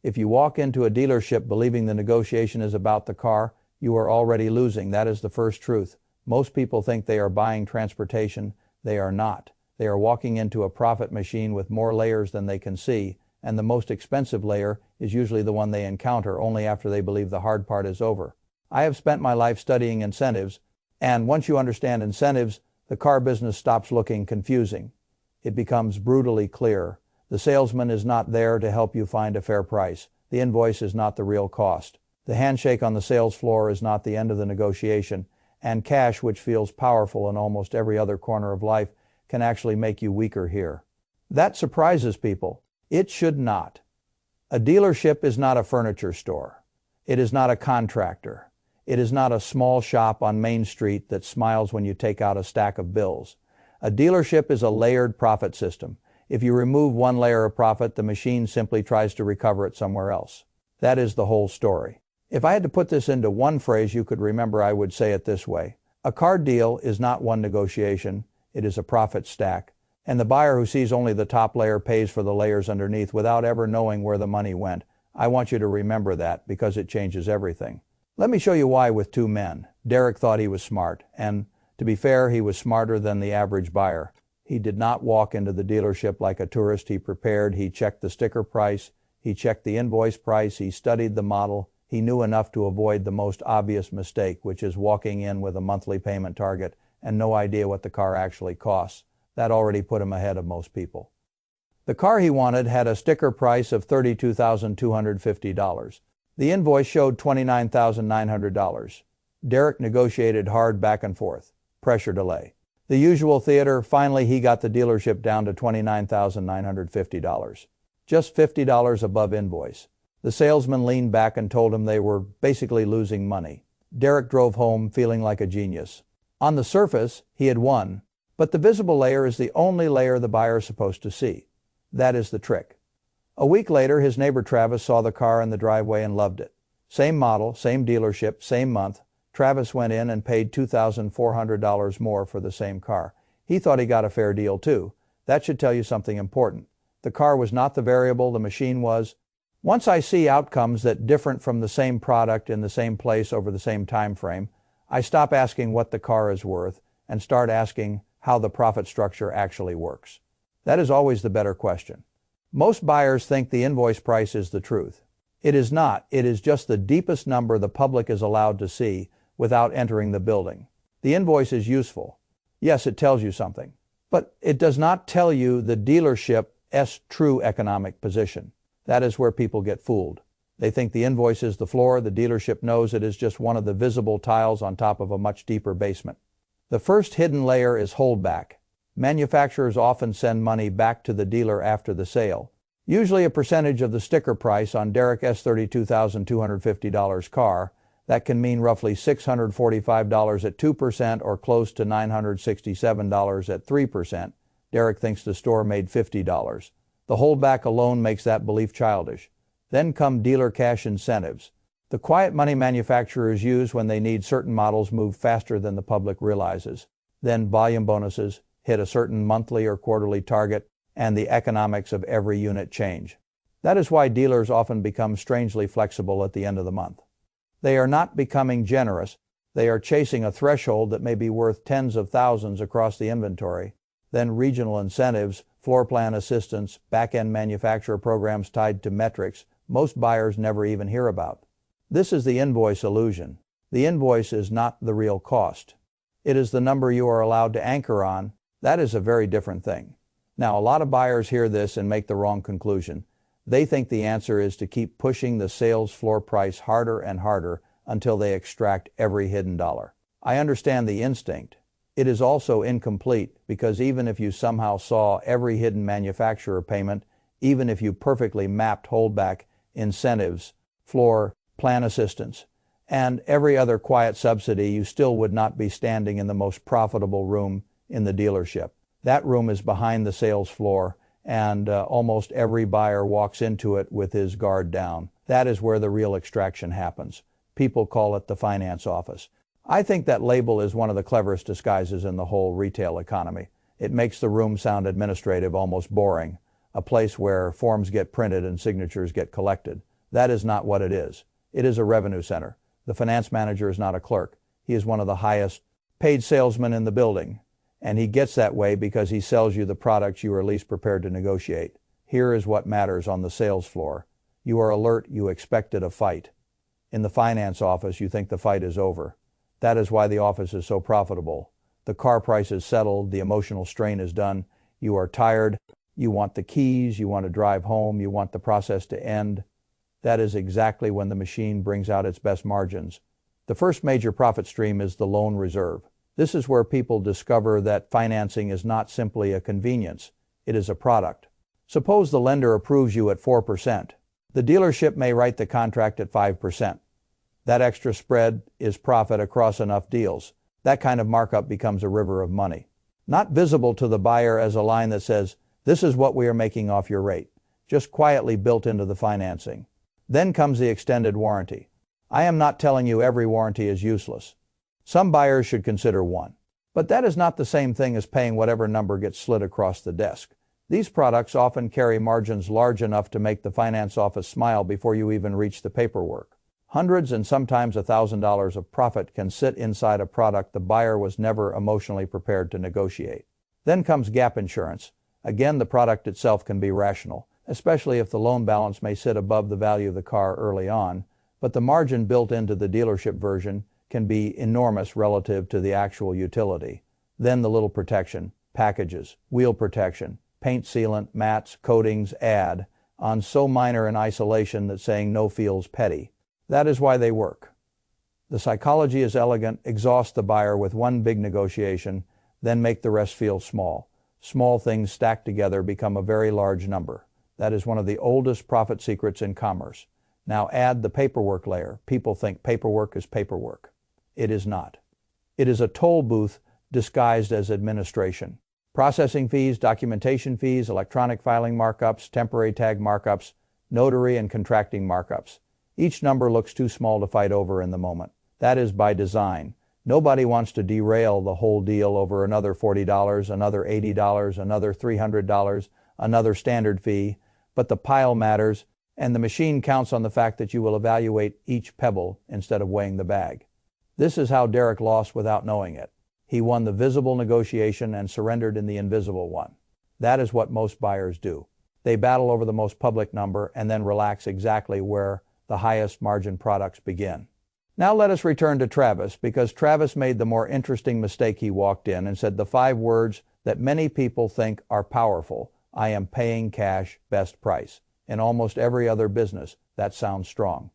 If you walk into a dealership believing the negotiation is about the car, you are already losing. That is the first truth. Most people think they are buying transportation. They are not. They are walking into a profit machine with more layers than they can see, and the most expensive layer is usually the one they encounter only after they believe the hard part is over. I have spent my life studying incentives, and once you understand incentives, the car business stops looking confusing. It becomes brutally clear. The salesman is not there to help you find a fair price. The invoice is not the real cost. The handshake on the sales floor is not the end of the negotiation, and cash, which feels powerful in almost every other corner of life, can actually make you weaker here. That surprises people. It should not. A dealership is not a furniture store. It is not a contractor. It is not a small shop on Main Street that smiles when you take out a stack of bills. A dealership is a layered profit system. If you remove one layer of profit, the machine simply tries to recover it somewhere else. That is the whole story. If I had to put this into one phrase you could remember, I would say it this way. A car deal is not one negotiation. It is a profit stack. And the buyer who sees only the top layer pays for the layers underneath without ever knowing where the money went. I want you to remember that because it changes everything. Let me show you why with two men. Derek thought he was smart, and to be fair, he was smarter than the average buyer. He did not walk into the dealership like a tourist. He prepared. He checked the sticker price. He checked the invoice price. He studied the model. He knew enough to avoid the most obvious mistake, which is walking in with a monthly payment target and no idea what the car actually costs. That already put him ahead of most people. The car he wanted had a sticker price of $32,250. The invoice showed $29,900. Derek negotiated hard back and forth. Pressure delay. The usual theater. Finally, he got the dealership down to $29,950. Just $50 above invoice. The salesman leaned back and told him they were basically losing money. Derek drove home feeling like a genius. On the surface, he had won, but the visible layer is the only layer the buyer is supposed to see. That is the trick. A week later, his neighbor Travis saw the car in the driveway and loved it. Same model, same dealership, same month. Travis went in and paid $2,400 more for the same car. He thought he got a fair deal too. That should tell you something important. The car was not the variable, the machine was. Once I see outcomes that different from the same product in the same place over the same time frame, I stop asking what the car is worth and start asking how the profit structure actually works. That is always the better question. Most buyers think the invoice price is the truth. It is not. It is just the deepest number the public is allowed to see without entering the building. The invoice is useful. Yes, it tells you something. But it does not tell you the dealership's true economic position. That is where people get fooled. They think the invoice is the floor. The dealership knows it is just one of the visible tiles on top of a much deeper basement. The first hidden layer is holdback. Manufacturers often send money back to the dealer after the sale. Usually a percentage of the sticker price on Derek's $32,250 car. That can mean roughly $645 at 2% or close to $967 at 3%. Derek thinks the store made $50. The holdback alone makes that belief childish. Then come dealer cash incentives. The quiet money manufacturers use when they need certain models move faster than the public realizes. Then volume bonuses hit a certain monthly or quarterly target, and the economics of every unit change. That is why dealers often become strangely flexible at the end of the month. They are not becoming generous. They are chasing a threshold that may be worth tens of thousands across the inventory. Then regional incentives, floor plan assistance, back-end manufacturer programs tied to metrics most buyers never even hear about. This is the invoice illusion. The invoice is not the real cost. It is the number you are allowed to anchor on. That is a very different thing. Now, a lot of buyers hear this and make the wrong conclusion. They think the answer is to keep pushing the sales floor price harder and harder until they extract every hidden dollar. I understand the instinct. It is also incomplete because even if you somehow saw every hidden manufacturer payment, even if you perfectly mapped holdback, incentives, floor plan assistance, and every other quiet subsidy, you still would not be standing in the most profitable room in the dealership. That room is behind the sales floor, and almost every buyer walks into it with his guard down. That is where the real extraction happens. People call it the finance office. I think that label is one of the cleverest disguises in the whole retail economy. It makes the room sound administrative, almost boring. a place where forms get printed and signatures get collected. That is not what it is. It is a revenue center. The finance manager is not a clerk. He is one of the highest paid salesmen in the building, and he gets that way because he sells you the products you are least prepared to negotiate. Here is what matters on the sales floor. You are alert, you expected a fight. In the finance office, you think the fight is over. That is why the office is so profitable. The car price is settled, the emotional strain is done, you are tired, you want the keys, you want to drive home, you want the process to end. That is exactly when the machine brings out its best margins. The first major profit stream is the loan reserve. This is where people discover that financing is not simply a convenience, it is a product. Suppose the lender approves you at 4%. The dealership may write the contract at 5%. That extra spread is profit across enough deals. That kind of markup becomes a river of money. Not visible to the buyer as a line that says, "This is what we are making off your rate," just quietly built into the financing. Then comes the extended warranty. I am not telling you every warranty is useless. Some buyers should consider one. But that is not the same thing as paying whatever number gets slid across the desk. These products often carry margins large enough to make the finance office smile before you even reach the paperwork. Hundreds and sometimes $1,000 of profit can sit inside a product the buyer was never emotionally prepared to negotiate. Then comes gap insurance. Again, the product itself can be rational, especially if the loan balance may sit above the value of the car early on, but the margin built into the dealership version can be enormous relative to the actual utility. Then the little protection, packages, wheel protection, paint sealant, mats, coatings, add on so minor in isolation that saying no feels petty. That is why they work. The psychology is elegant, exhaust the buyer with one big negotiation, then make the rest feel small. Small things stacked together become a very large number. That is one of the oldest profit secrets in commerce. Now add the paperwork layer. People think paperwork is paperwork. It is not. It is a toll booth disguised as administration. Processing fees, documentation fees, electronic filing markups, temporary tag markups, notary and contracting markups. Each number looks too small to fight over in the moment. That is by design. Nobody wants to derail the whole deal over another $40, another $80, another $300, another standard fee, but the pile matters, and the machine counts on the fact that you will evaluate each pebble instead of weighing the bag. This is how Derek lost without knowing it. He won the visible negotiation and surrendered in the invisible one. That is what most buyers do. They battle over the most public number and then relax exactly where the highest margin products begin. Now let us return to Travis, because Travis made the more interesting mistake. He walked in and said the 5 words that many people think are powerful. I am paying cash, best price. In almost every other business, that sounds strong.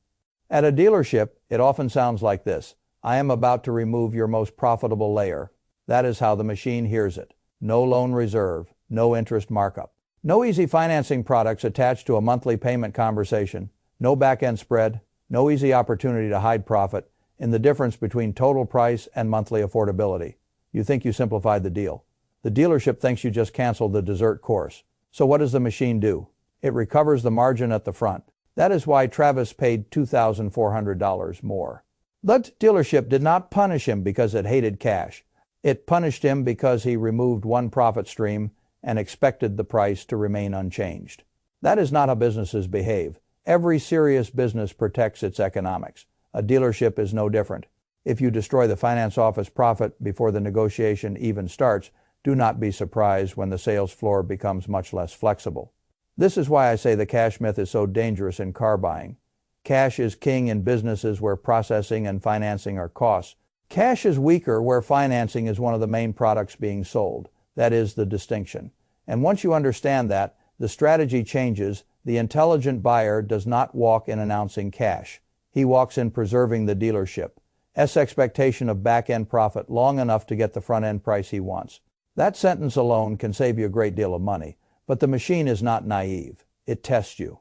At a dealership, it often sounds like this: I am about to remove your most profitable layer. That is how the machine hears it. No loan reserve, no interest markup, no easy financing products attached to a monthly payment conversation, no back-end spread, no easy opportunity to hide profit in the difference between total price and monthly affordability. You think you simplified the deal. The dealership thinks you just canceled the dessert course. So what does the machine do? It recovers the margin at the front. That is why Travis paid $2,400 more. The dealership did not punish him because it hated cash. It punished him because he removed one profit stream and expected the price to remain unchanged. That is not how businesses behave. Every serious business protects its economics. A dealership is no different. If you destroy the finance office profit before the negotiation even starts, do not be surprised when the sales floor becomes much less flexible. This is why I say the cash myth is so dangerous in car buying. Cash is king in businesses where processing and financing are costs. Cash is weaker where financing is one of the main products being sold. That is the distinction. And once you understand that, the strategy changes. The intelligent buyer does not walk in announcing cash. He walks in preserving the dealership's expectation of back-end profit long enough to get the front-end price he wants. That sentence alone can save you a great deal of money, but the machine is not naive. It tests you.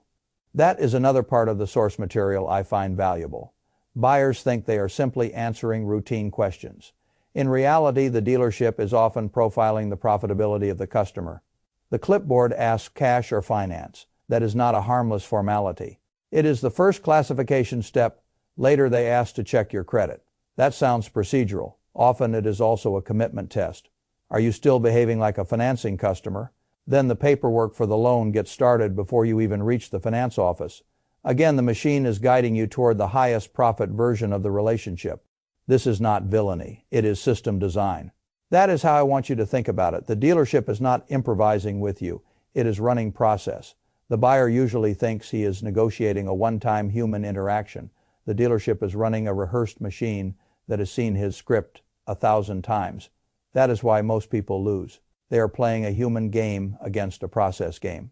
That is another part of the source material I find valuable. Buyers think they are simply answering routine questions. In reality, the dealership is often profiling the profitability of the customer. The clipboard asks cash or finance. That is not a harmless formality. It is the first classification step. Later they ask to check your credit. That sounds procedural. Often it is also a commitment test. Are you still behaving like a financing customer? Then the paperwork for the loan gets started before you even reach the finance office. Again, the machine is guiding you toward the highest profit version of the relationship. This is not villainy. It is system design. That is how I want you to think about it. The dealership is not improvising with you. It is running process. The buyer usually thinks he is negotiating a one-time human interaction. The dealership is running a rehearsed machine that has seen his script 1,000 times. That is why most people lose. They are playing a human game against a process game.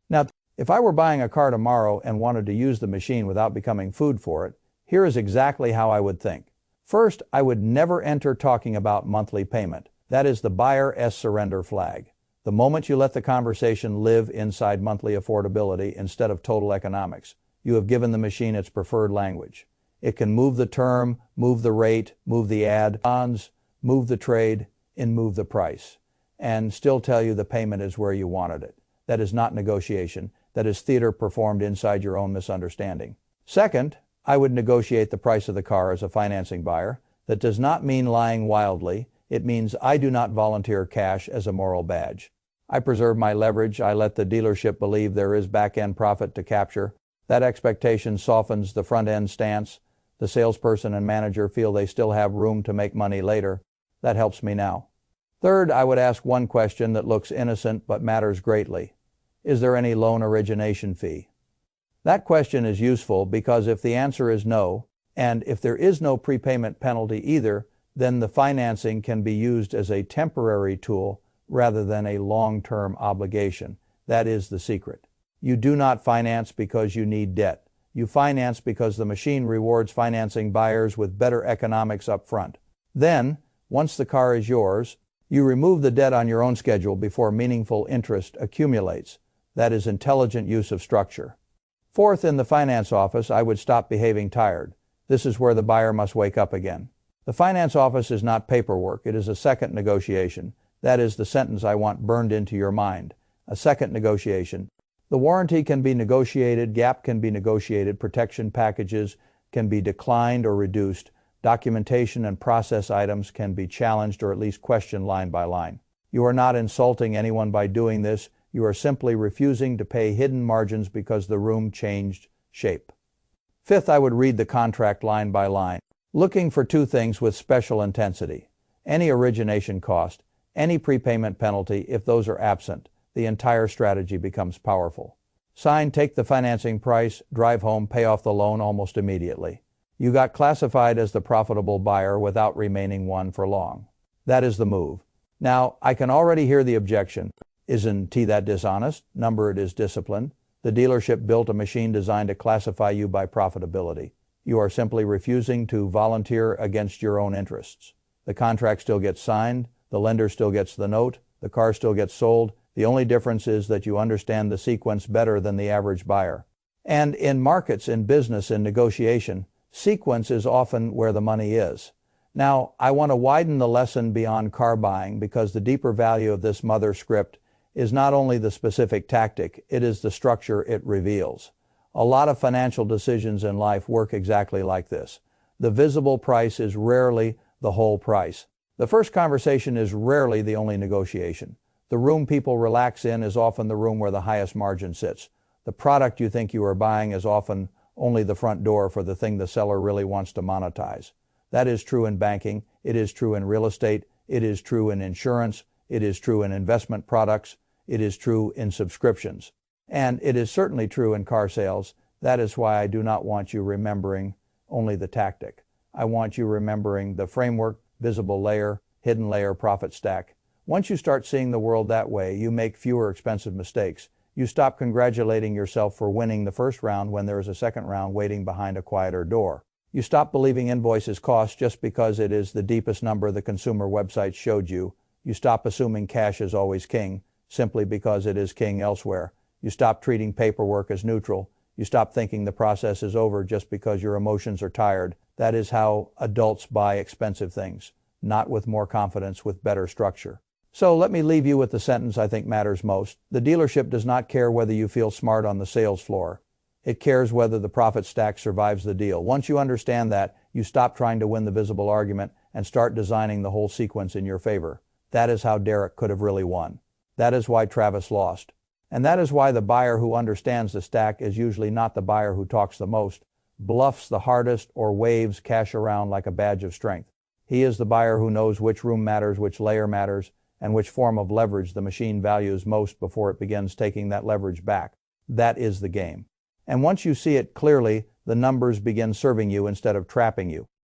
Now, if I were buying a car tomorrow and wanted to use the machine without becoming food for it, here is exactly how I would think. First, I would never enter talking about monthly payment. That is the buyer's surrender flag. The moment you let the conversation live inside monthly affordability instead of total economics, you have given the machine its preferred language. It can move the term, move the rate, move the add-ons, move the trade, and move the price, and still tell you the payment is where you wanted it. That is not negotiation. That is theater performed inside your own misunderstanding. Second, I would negotiate the price of the car as a financing buyer. That does not mean lying wildly. It means I do not volunteer cash as a moral badge. I preserve my leverage. I let the dealership believe there is back-end profit to capture. That expectation softens the front-end stance. The salesperson and manager feel they still have room to make money later. That helps me now. Third, I would ask one question that looks innocent but matters greatly. Is there any loan origination fee? That question is useful because if the answer is no, and if there is no prepayment penalty either, then the financing can be used as a temporary tool rather than a long-term obligation. That is the secret. You do not finance because you need debt. You finance because the machine rewards financing buyers with better economics up front. Then, once the car is yours, you remove the debt on your own schedule before meaningful interest accumulates. That is intelligent use of structure. Fourth, in the finance office, I would stop behaving tired. This is where the buyer must wake up again. The finance office is not paperwork. It is a second negotiation. That is the sentence I want burned into your mind. A second negotiation. The warranty can be negotiated, gap can be negotiated, protection packages can be declined or reduced, documentation and process items can be challenged or at least questioned line by line. You are not insulting anyone by doing this. You are simply refusing to pay hidden margins because the room changed shape. Fifth, I would read the contract line by line, looking for two things with special intensity. Any origination cost, any prepayment penalty. If those are absent, the entire strategy becomes powerful. Sign, take the financing price, drive home, pay off the loan almost immediately. You got classified as the profitable buyer without remaining one for long. That is the move. Now, I can already hear the objection. Isn't he that dishonest? Number it is discipline. The dealership built a machine designed to classify you by profitability. You are simply refusing to volunteer against your own interests. The contract still gets signed, the lender still gets the note, the car still gets sold. The only difference is that you understand the sequence better than the average buyer. And in markets, in business, in negotiation, sequence is often where the money is. Now, I want to widen the lesson beyond car buying because the deeper value of this mother script is not only the specific tactic, it is the structure it reveals. A lot of financial decisions in life work exactly like this. The visible price is rarely the whole price. The first conversation is rarely the only negotiation. The room people relax in is often the room where the highest margin sits. The product you think you are buying is often only the front door for the thing the seller really wants to monetize. That is true in banking. It is true in real estate. It is true in insurance. It is true in investment products. It is true in subscriptions. And it is certainly true in car sales. That is why I do not want you remembering only the tactic. I want you remembering the framework, visible layer, hidden layer, profit stack. Once you start seeing the world that way, you make fewer expensive mistakes. You stop congratulating yourself for winning the first round when there is a second round waiting behind a quieter door. You stop believing invoices cost just because it is the deepest number the consumer website showed you. You stop assuming cash is always king, simply because it is king elsewhere. You stop treating paperwork as neutral. You stop thinking the process is over just because your emotions are tired. That is how adults buy expensive things, not with more confidence, with better structure. So let me leave you with the sentence I think matters most. The dealership does not care whether you feel smart on the sales floor. It cares whether the profit stack survives the deal. Once you understand that, you stop trying to win the visible argument and start designing the whole sequence in your favor. That is how Derek could have really won. That is why Travis lost. And that is why the buyer who understands the stack is usually not the buyer who talks the most, bluffs the hardest, or waves cash around like a badge of strength. He is the buyer who knows which room matters, which layer matters, and which form of leverage the machine values most before it begins taking that leverage back. That is the game. And once you see it clearly, the numbers begin serving you instead of trapping you.